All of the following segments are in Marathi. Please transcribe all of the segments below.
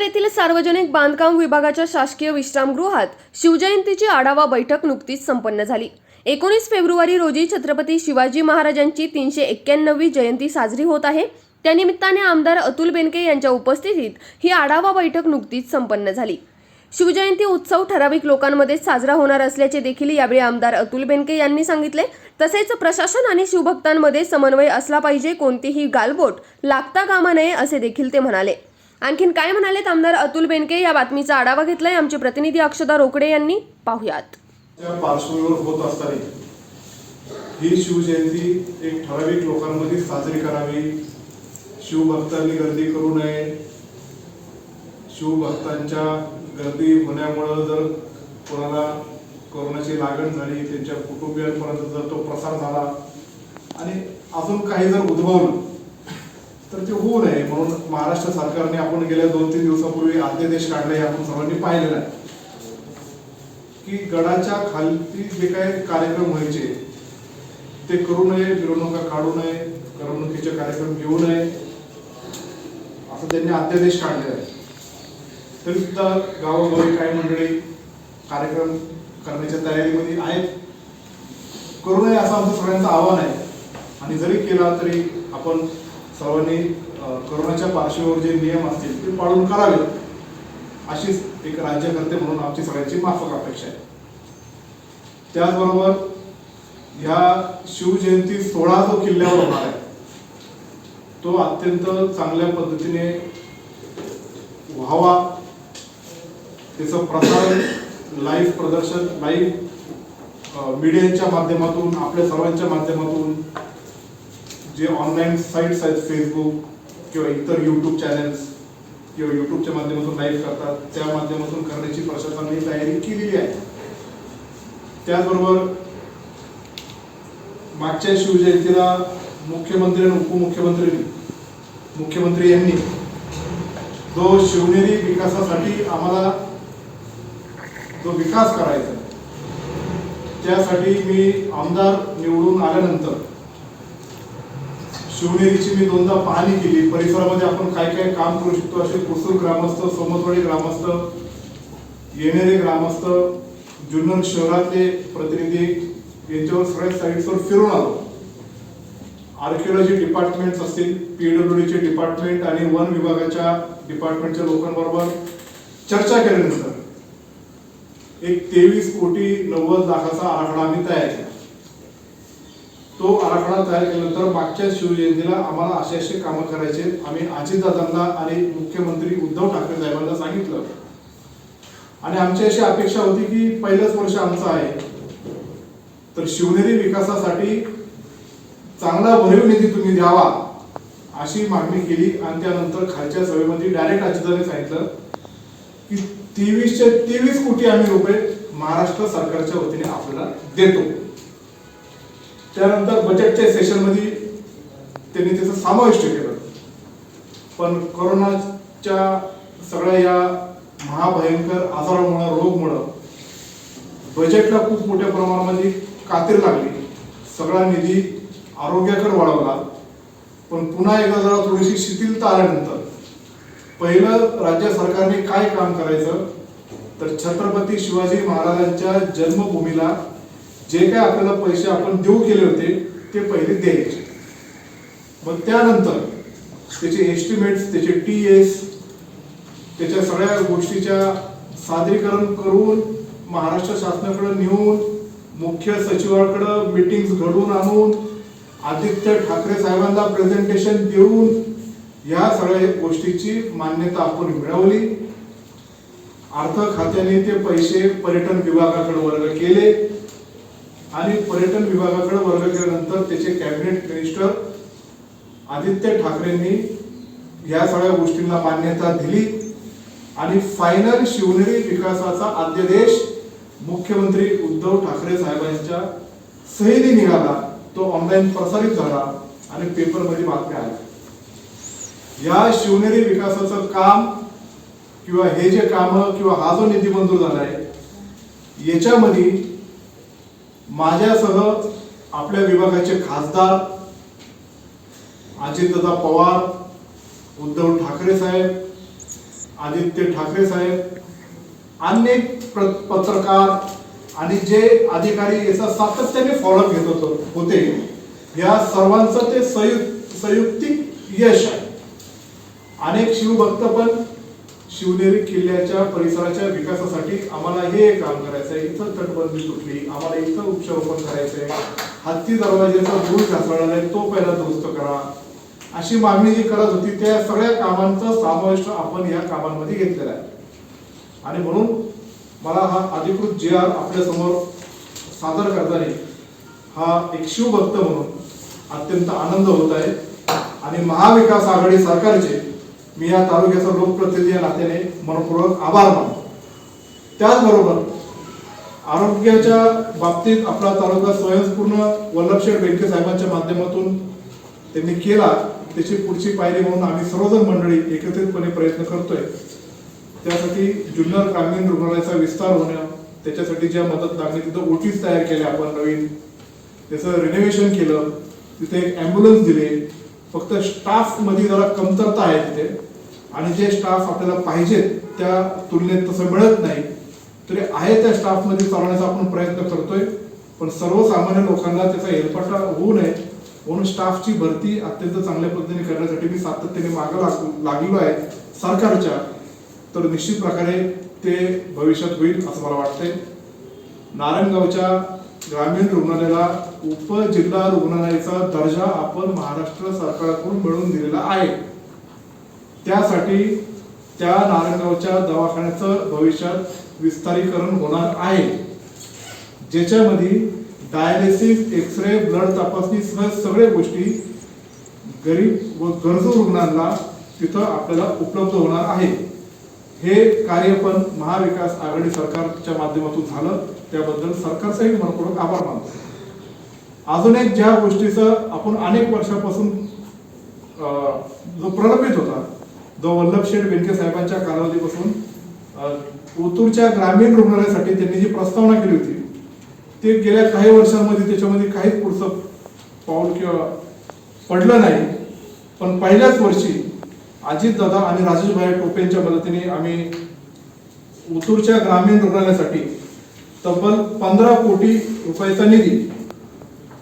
येथील सार्वजनिक बांधकाम विभागाच्या शासकीय विश्रामगृहात शिवजयंतीची आढावा बैठक नुकतीच संपन्न झाली। 19 फेब्रुवारी रोजी छत्रपती शिवाजी महाराजांची 391वी जयंती साजरी होत आहे। त्यानिमित्ताने आमदार अतुल बेनके यांच्या उपस्थितीत ही आढावा बैठक नुकतीच संपन्न झाली। शिवजयंती उत्सव ठराविक लोकांमध्ये साजरा होणार असल्याचे देखील यावेळी आमदार अतुल बेनके यांनी सांगितले। तसेच प्रशासन आणि शिवभक्तांमध्ये समन्वय असला पाहिजे, कोणतीही गालबोट लागता कामा नये असे देखील ते म्हणाले। आणखीन काय म्हणालेत आमदार अतुल बेनके, या बातमीचा आढावा घेतलाय आमचे प्रतिनिधी अक्षदा रोकडे यांनी, पाहुयात। त्या पार्श्वभूमीवर होत असताना ही शिवजयंती एक ठराविक लोकांमध्ये साजरी करावी, शिवभक्तांनी गर्दी करू नये। शिवभक्तांच्या गर्दी होण्यामुळे जर कोणाला कोरोनाची लागण झाली, त्यांच्या कुटुंबियांपर्यंत जर तो प्रसार झाला आणि अजून काही जर उद्भवलं तर ते होऊ नये म्हणून महाराष्ट्र सरकारने आपण गेल्या 2-3 दिवसापूर्वी अध्यादेश काढले, आपण सर्वांनी पाहिलेला आहे की गडाच्या खाली जे काही कार्यक्रम व्हायचे ते करू नये, मिरवणुका काढू नये, करमणुकीचे कार्यक्रम घेऊ नये असं त्यांनी अध्यादेश काढले आहे। तरी सुद्धा गावोगावी काही मंडळी कार्यक्रम करण्याच्या तयारीमध्ये आहेत। करू नये असं आमचं सगळ्यांचं आव्हान आहे आणि जरी केला तरी आपण सर्वांनी कोरोनाच्या पार्श्वभूमीवर जे नियम असतील ते पाळून करावे, अशीच एक राज्यकर्ते म्हणून आमची सगळ्यांची माफक अपेक्षा आहे। त्याचबरोबर ह्या शिवजयंती सोहळा जो किल्ल्यावर होणार आहे तो अत्यंत चांगल्या पद्धतीने व्हावा, त्याचं प्रसारण लाईव्ह प्रदर्शन लाईव्ह मीडियाच्या माध्यमातून, आपल्या सर्वांच्या माध्यमातून, जे ऑनलाईन साइट्स आहेत फेसबुक किंवा इतर यूट्यूब चॅनल्स किंवा यूट्यूबच्या माध्यमातून लाईव्ह करतात त्या माध्यमातून करण्याची प्रशासनाने तयारी केलेली आहे। त्याचबरोबर मागच्या शिवजयंतीला मुख्यमंत्री आणि मुख्यमंत्री यांनी जो शिवनेरी विकासासाठी आम्हाला जो विकास करायचा त्यासाठी मी आमदार निवडून आल्यानंतर शिवनेरीची मी 2दा पाहणी केली। परिसरामध्ये आपण काय काय काम करू शकतो असे कुसूर ग्रामस्थ, सोमतवाडी ग्रामस्थ, येणेरे ग्रामस्थ, जुन्नर शहरातले प्रतिनिधी यांच्यावर सगळ्या साईट्सवर फिरून आलो। आर्किओलॉजी डिपार्टमेंट्स असतील, पीडब्ल्यूडीचे डिपार्टमेंट आणि वन विभागाच्या डिपार्टमेंटच्या लोकांबरोबर चर्चा केल्यानंतर एक 23,90,00,000चा आराखडा आम्ही तयार केला। तो आराखडा तयार केल्यानंतर मागच्या शिवजयंतीला आम्हाला असे कामं करायचे, आम्ही अजितदादांना आणि मुख्यमंत्री उद्धव ठाकरे साहेबांना सांगितलं आणि आमची अशी अपेक्षा होती की पहिलंच वर्ष आमचं आहे तर शिवनेरी विकासासाठी चांगला भरीव निधी तुम्ही द्यावा अशी मागणी केली आणि त्यानंतर खालच्या सभेमध्ये डायरेक्ट अजितदादांनी सांगितलं की 23 कोटी आम्ही रुपये महाराष्ट्र सरकारच्या वतीने आपल्याला देतो। त्यानंतर बजेटच्या सेशन मध्ये त्यांनी त्याचं समाविष्ट केलं, पण कोरोनाच्या सगळ्या या महाभयंकर आजारामुळे, रोगमुळे बजेटला खूप मोठ्या प्रमाणामध्ये कात्री लागली। सगळा निधी आरोग्याकडे वळवला, पण पुन्हा एकदा जरा थोडीशी शिथिलता आल्यानंतर पहिलं राज्य सरकारने काय काम करायचं तर छत्रपती शिवाजी महाराजांच्या जन्मभूमीला जे काय आपल्याला पैसे आपण देऊ केले होते ते पहिले द्यायचे, मग त्यानंतर त्याचे एस्टिमेट्स, त्याचे टीएस, त्याच्या सगळ्या गोष्टीच्या सादरीकरण करून महाराष्ट्र शासनाकडे नेऊन मुख्य सचिवांकडे मीटिंग्स घडवून आणून आदित्य ठाकरे साहेबांना प्रेझेंटेशन देऊन या सगळ्या गोष्टीची मान्यता आपण मिळवली। अर्थ खात्याने ते पैसे पर्यटन विभागाकडे वर्ग केले आणि पर्यटन विभागाकडे वर्ग केल्यानंतर त्याचे कॅबिनेट मिनिस्टर आदित्य ठाकरेंनी या सगळ्या गोष्टींना मान्यता दिली आणि फायनल शिवनेरी विकासाचा अध्यादेश मुख्यमंत्री उद्धव ठाकरे साहेबांच्या सहीने निघाला। तो ऑनलाईन प्रसारित झाला आणि पेपरमध्ये बातम्या आल्या। या शिवनेरी विकासाचं काम किंवा हे जे काम किंवा हा जो निधी मंजूर झालाय याच्यामध्ये माझ्यासह आपल्या विभागाचे खासदार अजितदादा पवार, उद्धव ठाकरे साहेब आदित्य ठाकरे साहेब, अनेक पत्रकार आणि जे अधिकारी याचा सातत्याने फॉलोअप घेत होते, या सर्वांचं ते संयुक्तिक यश आहे. अनेक शिवभक्त पण शिवनेरी किल्ल्याच्या परिसराच्या विकासासाठी आम्हाला हे काम करायचं आहे, इथं तटबंदी तुटली, आम्हाला इथं वृक्षारोपण करायचंय, हत्ती दरवाजेचा दूर ढासळलेला आहे तो पहिला दुरुस्त करा, अशी मागणी जी करत होती त्या सगळ्या कामांचा समावेश आपण या कामांमध्ये घेतलेला आहे. आणि म्हणून मला हा अधिकृत GR आपल्या समोर सादर करताना हा एक शिवभक्त म्हणून अत्यंत आनंद होत आहे. आणि महाविकास आघाडी सरकारचे मी या तालुक्याचा लोकप्रतिनिधी या नात्याने मनपूर्वक आभार मानतो. त्याचबरोबर आरोग्याच्या बाबतीत आपला तालुका स्वयंपूर्ण वल्लभशेठ बेनके साहेबांच्या माध्यमातून त्यांनी केला, त्याची पुढची पायरी म्हणून आम्ही सर्वजण मंडळी एकत्रितपणे प्रयत्न करतोय. त्यासाठी जुन्नर ग्रामीण रुग्णालयाचा विस्तार होणं, त्याच्यासाठी ज्या मदत लागली तिथं ओटीज तयार केल्या आपण नवीन, त्याचं रिनोव्हेशन केलं, तिथे एक ॲम्ब्युलन्स दिले. फक्त स्टाफ मध्ये जरा कमतरता आहे तिथे, आणि जे स्टाफ आपल्याला पाहिजेत त्या तुलनेत तसं मिळत नाही, तरी आहे त्या स्टाफ मध्ये चालवण्याचा आपण प्रयत्न करतोय. पण सर्वसामान्य लोकांना त्याचा हेलपाटा होऊ नये म्हणून स्टाफची भरती अत्यंत चांगल्या पद्धतीने करण्यासाठी मी सातत्याने मागे लागलो आहे सरकारच्या. तर निश्चित प्रकारे ते भविष्यात होईल असं मला वाटतंय. नारायणगावच्या ग्रामीण रुग्णालयाला उपजिल्हा रुग्णालयाचा दर्जा आपण महाराष्ट्र सरकारकडून मिळवून दिलेला आहे. त्यासाठी त्या नारायणगावच्या दवाखान्याचं भविष्यात विस्तारीकरण होणार आहे, ज्याच्यामध्ये डायलिसिस, एक्सरे, ब्लड तपासणी सह सगळ्या गोष्टी गरीब व गरजू रुग्णांना तिथं आपल्याला उपलब्ध होणार आहे. हे कार्य पण महाविकास आघाडी सरकारच्या माध्यमातून झालं, त्याबद्दल सरकारचाही मनपूर्वक आभार मानतो. अजून एक ज्या गोष्टीचं आपण अनेक वर्षापासून जो प्रलंबित होता, जो वल्लभशेठ बेनके साहेबांच्या कालावधीपासून ओतूरच्या ग्रामीण रुग्णालयासाठी त्यांनी जी प्रस्तावना केली होती, ते गेल्या काही वर्षांमध्ये त्याच्यामध्ये काहीच पुढचं पाऊल किंवा पडलं नाही. पण पहिल्याच वर्षी अजितदादा आणि राजेशभाई टोपेंच्या मदतीने आम्ही ओतूरच्या ग्रामीण रुग्णालयासाठी तब्बल 15 कोटी रुपयाचा निधी,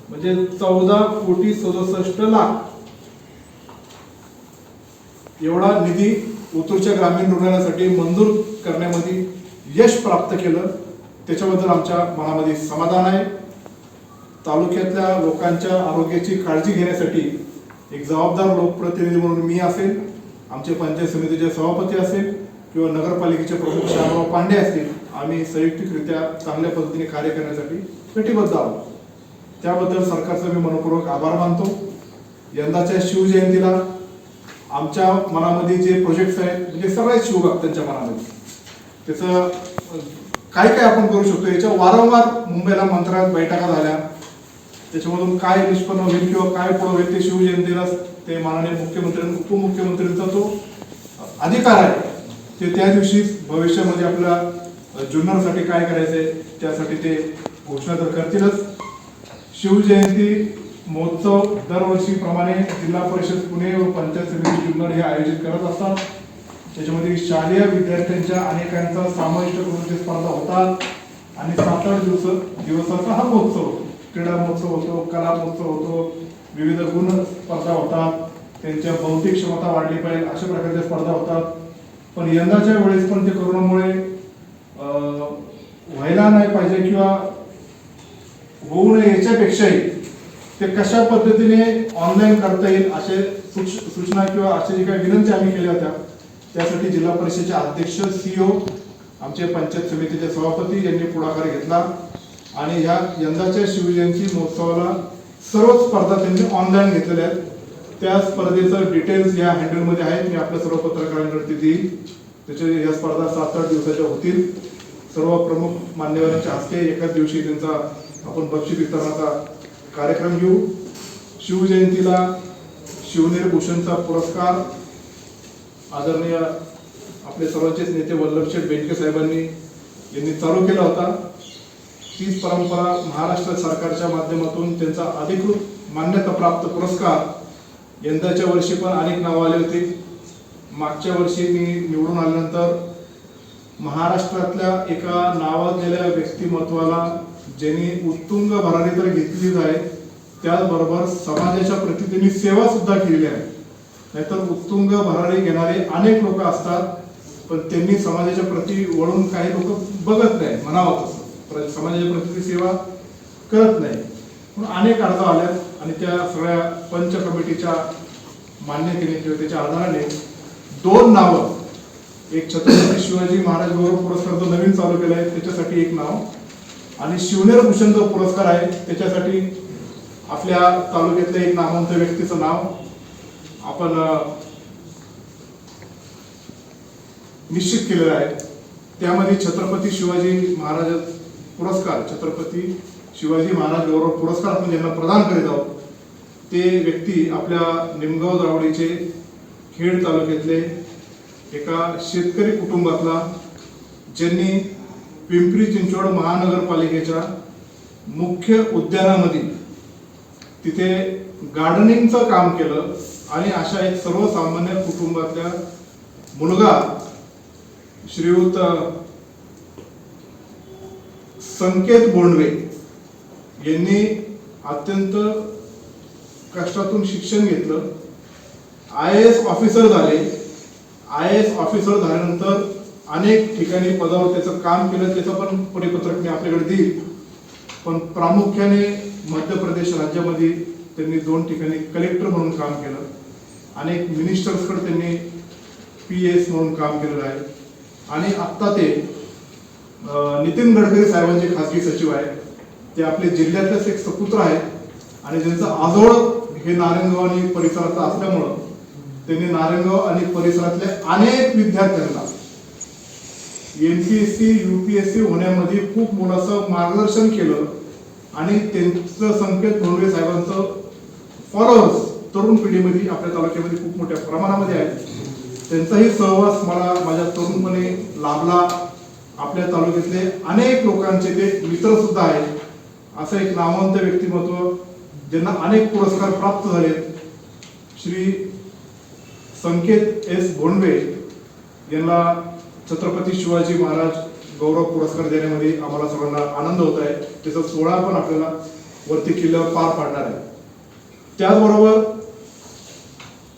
म्हणजे 14 कोटी 67 लाख एवढा निधी ओतूरच्या ग्रामीण रुग्णालयासाठी मंजूर करण्यामध्ये यश प्राप्त केलं. त्याच्याबद्दल आमच्या मनामध्ये समाधान आहे. तालुक्यातल्या लोकांच्या आरोग्याची काळजी घेण्यासाठी एक जबाबदार लोकप्रतिनिधी म्हणून मी असेल, आमचे पंचायत समितीचे सभापती असेल किंवा नगरपालिकेचे प्रमुख श्यामराव पांडे असतील, आम्ही संयुक्तिकरित्या चांगल्या पद्धतीने कार्य करण्यासाठी कटिबद्ध आहोत. त्याबद्दल सरकारचा मी मनपूर्वक आभार मानतो. यंदाच्या शिवजयंतीला आमच्या मनामध्ये जे प्रोजेक्ट्स आहेत, म्हणजे सगळ्या शिवभक्तांच्या मनामध्ये त्याचं काय काय आपण करू शकतो, याच्या वारंवार मुंबईला मंत्रालयात बैठका झाल्या, त्याच्यामधून काय निष्पन्न होईल किंवा काय पुढे होईल ते शिवजयंतीला ते माननीय मुख्यमंत्री उपमुख्यमंत्र्यांचा तो अधिकार आहे, ते त्या दिवशी भविष्यामध्ये आपल्याला जुन्नरसाठी काय करायचंय त्यासाठी ते घोषणा तर करतीलच. शिवजयंती महोत्सव दरवर्षीप्रमाणे जिल्हा परिषद पुणे व पंचायत समिती जुन्नर हे आयोजित करत असतात. त्याच्यामध्ये शालेय विद्यार्थ्यांच्या अनेकांचा समाविष्ट करून ते स्पर्धा होतात आणि 7-8 दिवसाचा हा महोत्सव होतो. क्रीडा महोत्सव होतो, कला महोत्सव होतो, विविध गुण स्पर्धा होतात, त्यांच्या बौद्धिक क्षमता वाढली पाहिजे अशा प्रकारच्या स्पर्धा होतात. पण यंदाच्या वेळेस पण ते कोरोनामुळे व्हायला नाही पाहिजे किंवा होऊ नये याच्यापेक्षाही ते कशा पद्धतीने ऑनलाईन करता येईल असे सूचना किंवा असे जे काही विनंती आम्ही केल्या होत्या, त्यासाठी जिल्हा परिषदेचे अध्यक्ष, CEO, आमचे पंचायत समितीचे सभापती यांनी पुढाकार घेतला आणि ह्या यंदाच्या शिवजयंती महोत्सवाला सर्व स्पर्धा त्यांनी ऑनलाईन घेतलेल्या आहेत. त्या स्पर्धेचं डिटेल्स या हँडलमध्ये आहेत, मी आपल्या सर्व पत्रकारांकडे देईल. त्याच्या या स्पर्धा 7-8 दिवसाच्या होतील. सर्व प्रमुख मान्यवरांच्या हस्ते एकाच दिवशी त्यांचा आपण बक्षीस वितरणाचा कार्यक्रम घेऊ. शिवजयंतीला शिवनेरी भूषणचा पुरस्कार आदरणीय आपले सर्वांचेच नेते वल्लभशेठ बेनके साहेबांनी यांनी चालू केला होता. तीच परंपरा महाराष्ट्र सरकारच्या माध्यमातून त्यांचा अधिकृत मान्यता प्राप्त पुरस्कार यंदाच्या वर्षी पण अनेक नावं आले होते. मागच्या वर्षी मी निवडून आल्यानंतर महाराष्ट्रातल्या एका नावाजलेल्या व्यक्तिमत्वाला ज्यांनी उत्तुंग भरारी तर घेतलीच आहे, त्याचबरोबर समाजाच्या प्रती त्यांनी सेवा सुद्धा केलेली आहे. नाहीतर उत्तुंग भरारी घेणारे अनेक लोक असतात, पण त्यांनी समाजाच्या प्रती वळून काही लोक बघत नाही, म्हणावं तसं समाजाच्या प्रती सेवा करत नाही. म्हणून अनेक अर्ज आल्यात आणि त्या सगळ्या पंच कमिटीच्या मान्यतेने किंवा त्याच्या आधाराने 2 नावं, एक छत्रपती शिवाजी महाराज गौरव पुरस्कार जो नवीन चालू केला आहे त्याच्यासाठी एक नाव, आणि शिवनेर भूषण जो पुरस्कार आहे त्याच्यासाठी आपल्या तालुक्यातल्या एक नामवंत व्यक्तीचं नाव आपण निश्चित केलेलं आहे. त्यामध्ये छत्रपती शिवाजी महाराज पुरस्कार, छत्रपती शिवाजी महाराज गौरव पुरस्कार आपण ज्यांना प्रदान करीत आहोत ते व्यक्ती आपल्या निमगाव दावडीचे खेड तालुक्यातले एका शेतकरी कुटुंबातला, ज्यांनी पिंपरी चिंचवड महानगरपालिकेच्या मुख्य उद्यानामध्ये तिथे गार्डनिंगचं काम केलं आणि अशा एक सर्वसामान्य कुटुंबातल्या मुलगा श्रीयुत संकेत बोंडवे यांनी अत्यंत कष्टातून शिक्षण घेतलं, IAS ऑफिसर झाले. IAS ऑफिसर झाल्यानंतर अनेक ठिकाणी पदावर त्याचं काम केलं, त्याचं पण परिपत्रक मी आपल्याकडे देईल. पण प्रामुख्याने मध्य प्रदेश राज्यामध्ये त्यांनी 2 ठिकाणी कलेक्टर म्हणून काम केलं, अनेक मिनिस्टर्सकडे त्यांनी PS म्हणून काम केलेलं आहे, आणि आत्ता ते नितीन गडकरी साहेबांचे खासगी सचिव आहेत. ते आपले जिल्ह्यातलेच एक सपुत्र आहेत आणि त्यांचं आजोळ हे नारायणगाव आणि परिसरात असल्यामुळं त्यांनी नारायणगाव आणि परिसरातल्या अनेक विद्यार्थ्यांना MPSC UPSC होण्यामध्ये खूप मोलाचं मार्गदर्शन केलं, आणि त्यांचं संकेत बोंडवे साहेबांचं फॉलोअर्स तरुण पिढीमध्ये आपल्या तालुक्यामध्ये खूप मोठ्या प्रमाणामध्ये आहे. त्यांचाही सहवास मला माझ्या तरुणपणे लाभला. आपल्या तालुक्यातले अनेक लोकांचे ते मित्र सुद्धा आहेत. असं एक नामवंत व्यक्तिमत्व ज्यांना अनेक पुरस्कार प्राप्त झाले, श्री संकेत S बोंडवे यांना छत्रपती शिवाजी महाराज गौरव पुरस्कार देण्यामध्ये आम्हाला सर्वांना आनंद होत आहे. त्याचा सोहळा पण आपल्याला वरती किल्ल्यावर पार पाडणार आहे. त्याचबरोबर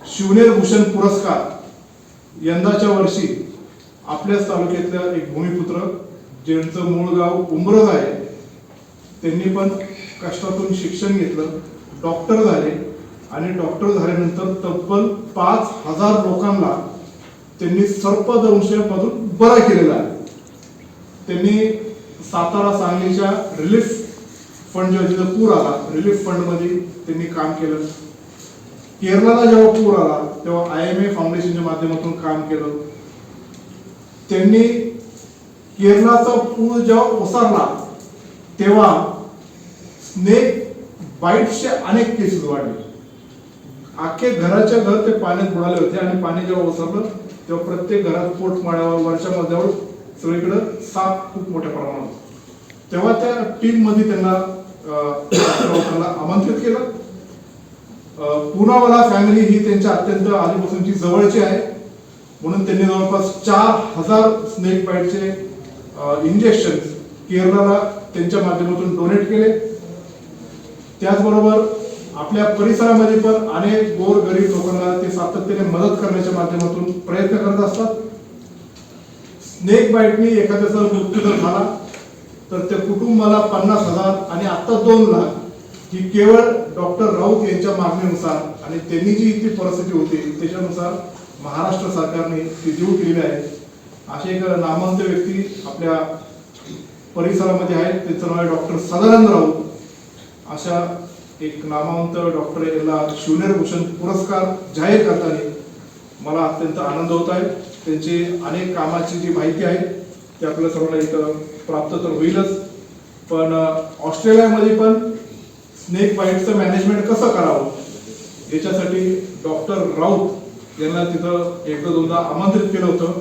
शिवनेर भूषण पुरस्कार यंदाच्या वर्षी आपल्याच तालुक्यातल्या एक भूमिपुत्र ज्यांचं मूळ गाव उंबरज आहे, त्यांनी पण कष्टातून शिक्षण घेतलं, डॉक्टर झाले, आणि डॉक्टर झाल्यानंतर तब्बल 5,000 लोकांना त्यांनी सर्पदंशापासून बरा केलेला आहे. त्यांनी सातारा सांगलीच्या रिलीफ फंड जेव्हा तिथं पूर आला, रिलीफ फंड मध्ये त्यांनी काम केलं. केरळला जेव्हा पूर आला तेव्हा IMA फाउंडेशनच्या माध्यमातून काम केलं. त्यांनी केरळाचा पूर जेव्हा ओसरला तेव्हा स्नेक बाईटचे अनेक केसेस वाढले. अख्खे घराच्या घर ते पाण्यात बुडाले होते, आणि पाणी जेव्हा ओसरलं तेव्हा प्रत्येक घरात पोटमाळ्यावर वरच्या मजल्यावर सगळीकडे साप खूप मोठ्या प्रमाणात. तेव्हा त्या टीम मध्ये त्यांना आमंत्रित केलं. पूनावाला फॅमिली ही त्यांच्या अत्यंत आधीपासूनची जवळची आहे, म्हणून त्यांनी जवळपास 4,000 स्नेक बाईटचे इंजेक्शन केरळला त्यांच्या माध्यमातून डोनेट केले. त्याचबरोबर आपल्या परिसरामध्ये पण अनेक गोर गरीब लोकांना ते सातत्याने मदत करण्याच्या माध्यमातून प्रयत्न करत असतात. स्नेक बाईटनी एखाद्याचा मृत्यू जर झाला तर त्या कुटुंबाला 50,000 आणि आता 2 लाख ही केवळ डॉक्टर राऊत यांच्या मागणीनुसार आणि त्यांनी जी इतकी परिस्थिती होती त्याच्यानुसार महाराष्ट्र सरकारने ती देऊ केलेली आहे. असे एक नामवंत व्यक्ती आपल्या परिसरामध्ये आहेत, त्याचं नाव आहे डॉक्टर सदानंद राऊत. अशा एक नामवंत डॉक्टर यांना शिवनेर भूषण पुरस्कार जाहीर करताना मला अत्यंत आनंद होत आहे. त्यांची अनेक कामाची जी माहिती आहे ती आपल्या सर्वांना इथं प्राप्त तर होईलच, पण ऑस्ट्रेलियामध्ये पण स्नेक बाईटचं मॅनेजमेंट कसं करावं याच्यासाठी डॉक्टर राऊत यांना तिथं 1-2दा आमंत्रित केलं होतं,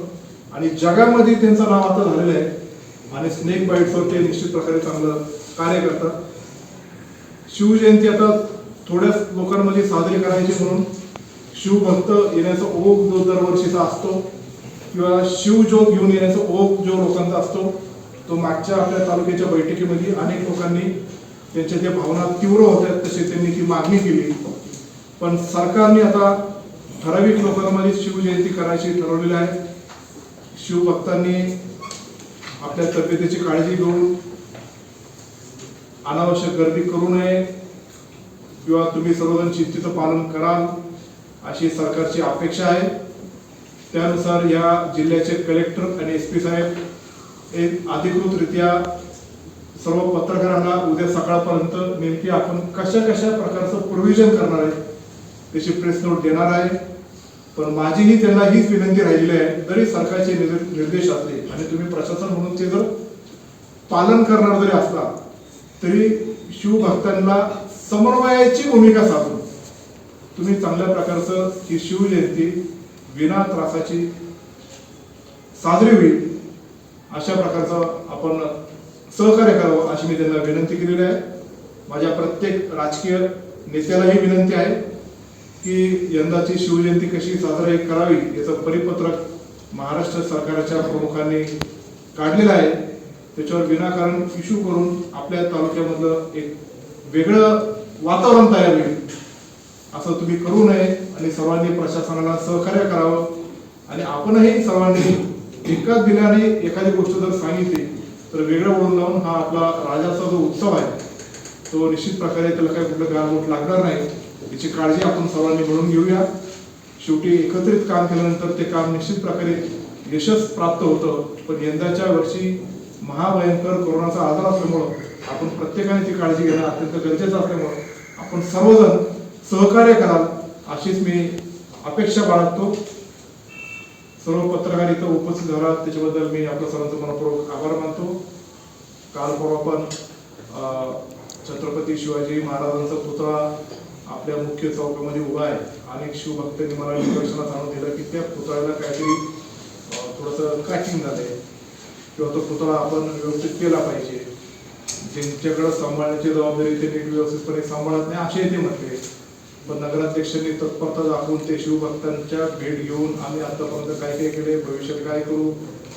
आणि जगामध्ये त्यांचं नाव आता झालेलं आहे, आणि स्नेक बाईट्सवर ते निश्चित प्रकारे चांगलं कार्य करतात. शिवजयंती आता थोड्याच लोकांमध्ये साजरी करायची म्हणून शिवभक्त येण्याचा ओघ जो दरवर्षीचा असतो किंवा शिवज्योत घेऊन येण्याचा ओघ जो लोकांचा असतो तो मागच्या आपल्या तालुक्याच्या बैठकीमध्ये अनेक लोकांनी त्यांच्या ज्या भावना तीव्र होत्या तसे त्यांनी ती मागणी केली. पण सरकारने आता ठराविक लोकांमध्ये शिवजयंती करायची ठरवलेली आहे. शिवभक्तांनी आपल्या तब्येतीची काळजी घेऊन अनावश्यक गर्दी करू नये किंवा तुम्ही सर्वजण शिस्तीचं पालन कराल अशी सरकारची अपेक्षा आहे. त्यानुसार या जिल्ह्याचे कलेक्टर आणि SP साहेब एक अधिकृतरित्या सर्व पत्रकारांना उद्या सकाळपर्यंत नेमकी आपण कशा कशा प्रकारचं प्रोव्हिजन करणार आहे त्याची प्रेस नोट देणार आहे. पण माझीही त्यांना हीच विनंती राहिलेली आहे, जरी सरकारचे निर्देश असले आणि तुम्ही प्रशासन म्हणून ते जर पालन करणार जरी असला तरी शिवभक्तांना समन्वयाची भूमिका साधून तुम्ही चांगल्या प्रकारचं ही शिवजयंती विना त्रासाची साजरी होईल अशा प्रकारचं आपण सहकार्य करावं अशी मी त्यांना विनंती केलेली आहे. माझ्या प्रत्येक राजकीय नेत्यालाही विनंती आहे की यंदाची शिवजयंती कशी साजरी करावी याचं परिपत्रक महाराष्ट्र सरकारच्या प्रमुखांनी काढलेलं आहे. त्याच्यावर विनाकारण इश्यू करून आपल्या तालुक्यामधलं एक वेगळं वातावरण तयार होईल असं तुम्ही करू नये आणि सर्वांनी प्रशासनाला सहकार्य करावं. आणि आपणही सर्वांनी एकाच दिल्याने एखादी गोष्ट जर सांगितली तर वेगळं बोलून लावून हा आपला राजाचा जो उत्सव आहे तो निश्चित प्रकारे त्याला काही कुठलं गारबोट लागणार नाही याची काळजी आपण सर्वांनी मिळून घेऊया. शेवटी एकत्रित काम केल्यानंतर ते काम निश्चित प्रकारे यशस्वी प्राप्त होतं. पण यंदाच्या वर्षी महाभयंकर कोरोनाचा आजार असल्यामुळं आपण प्रत्येकाने ती काळजी घेणं अत्यंत गरजेचं असल्यामुळं आपण सर्वजण सहकार्य कराल अशीच मी अपेक्षा बाळगतो. सर्व पत्रकार इथं उपस्थित झाला त्याच्याबद्दल मी आपल्या सर्वांचं मनपूर्वक आभार मानतो. काल परवा पण छत्रपती शिवाजी महाराजांचा पुतळा आपल्या मुख्य चौकामध्ये उभा आहे. अनेक शिवभक्तांनी मला निदर्शनास आणून दिलं की त्या पुतळ्याला काहीतरी थोडंसं क्रॅकिंग झालंय किंवा तो पुतळा आपण व्यवस्थित केला पाहिजे. ज्यांच्याकडे सांभाळण्याची जबाबदारी ते नीट व्यवस्थितपणे सांभाळत नाही असे ते म्हटले. पण नगराध्यक्षांनी तत्परता दाखवून ते शिवभक्तांच्या भेट घेऊन आम्ही आतापर्यंत काय काय केले, भविष्यात काय करू,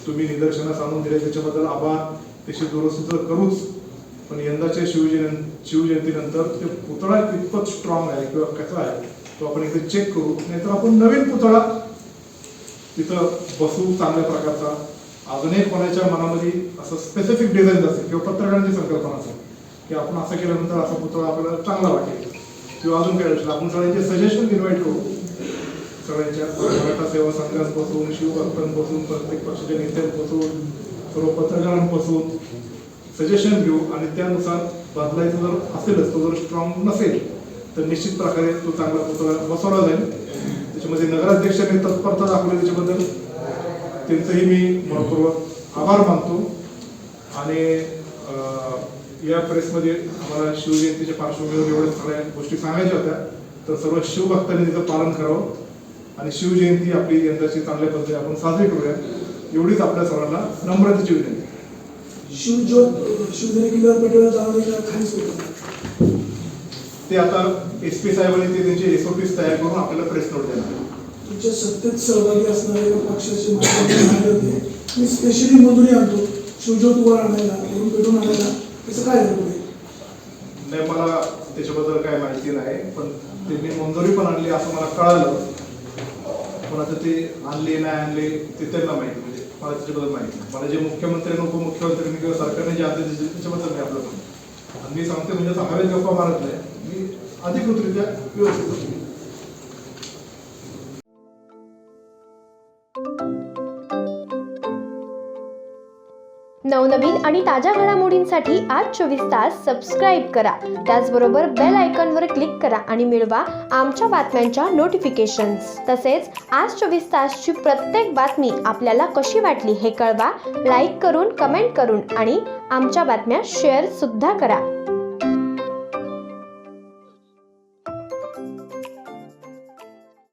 तुम्ही निदर्शनास आणून दिले त्याच्याबद्दल आभार. त्याची दुरुस्ती तर करूच, पण यंदाच्या शिवजयंतीनंतर ते पुतळा कितपत स्ट्रॉंग आहे किंवा कसा आहे तो आपण एकदा चेक करू. नाहीतर आपण नवीन पुतळा तिथं बसवू चांगल्या प्रकारचा. अजूनही कोणाच्या मनामध्ये असं स्पेसिफिक डिझाईन असेल किंवा पत्रकारांची संकल्पना असेल की आपण असं केल्यानंतर असा पुतळा आपल्याला चांगला वाटेल किंवा अजून काय असेल आपण सगळ्यांचे सजेशन इन्व्हाइट करू. सगळ्यांच्या मराठा सेवा संघांपासून शिवभक्तांपासून प्रत्येक पक्षाच्या नेत्यांपासून सर्व पत्रकारांपासून सजेशन घेऊ आणि त्यानुसार बदलायचं जर असेलच तो जर स्ट्रॉंग नसेल तर निश्चित प्रकारे तो चांगला पुतळा बसवला जाईल. त्याच्यामध्ये नगराध्यक्षांनी तत्परता दाखवली त्याच्याबद्दल त्यांचंही मी मनपूर्वक आभार मानतो. आणि या प्रेसमध्ये आम्हाला शिवजयंतीच्या पार्श्वभूमीवर एवढ्या सगळ्या गोष्टी सांगायच्या होत्या. तर सर्व शिवभक्तांनी तिचं पालन करावं आणि शिवजयंती आपली यंदाची चांगल्या पद्धतीने आपण साजरी करूया एवढीच आपल्या सर्वांना नम्रतेची विनंती. शिवजयंती किल्ल्यावर पेटवलं जाणार खाली ते आता SP साहेबांनी ते त्यांचे SOPs तयार करून आपल्याला प्रेस नोट देणार. तुमच्या सत्तेत सहभागी असणारे पक्षाचे मान्यवर होते. मी स्पेशली मंजुरी आणतो शिवज्योत वर आणायला वरून पेटून आणायला त्याचं काय झालं नाही, मला त्याच्याबद्दल काय माहिती नाही. पण त्यांनी मंजुरी पण आणली असं मला कळालं. पण आता ते आणले नाही आणले ते त्यांना माहिती, म्हणजे मला त्याच्याबद्दल माहिती नाही. मला जे मुख्यमंत्र्यांनी उपमुख्यमंत्र्यांनी किंवा सरकारने जे आदेश दिले त्याच्याबद्दल मी आपलं म्हणतो. आणि मी सांगते म्हणजे असं हवेत गप्पा मारत नाही, मी अधिकृतरित्या व्यवस्थित. नवनवीन आणि ताज्या घडामोडींसाठी आज 24 तास सबस्क्राईब करा. त्याचबरोबर बेल आयकॉनवर क्लिक करा आणि मिळवा आमच्या बातम्यांच्या नोटिफिकेशन्स. तसेच आज 24 तासची प्रत्येक बातमी आपल्याला कशी वाटली हे कळवा. लाईक करून, कमेंट करून आणि आमच्या बातम्या शेअर सुद्धा करा.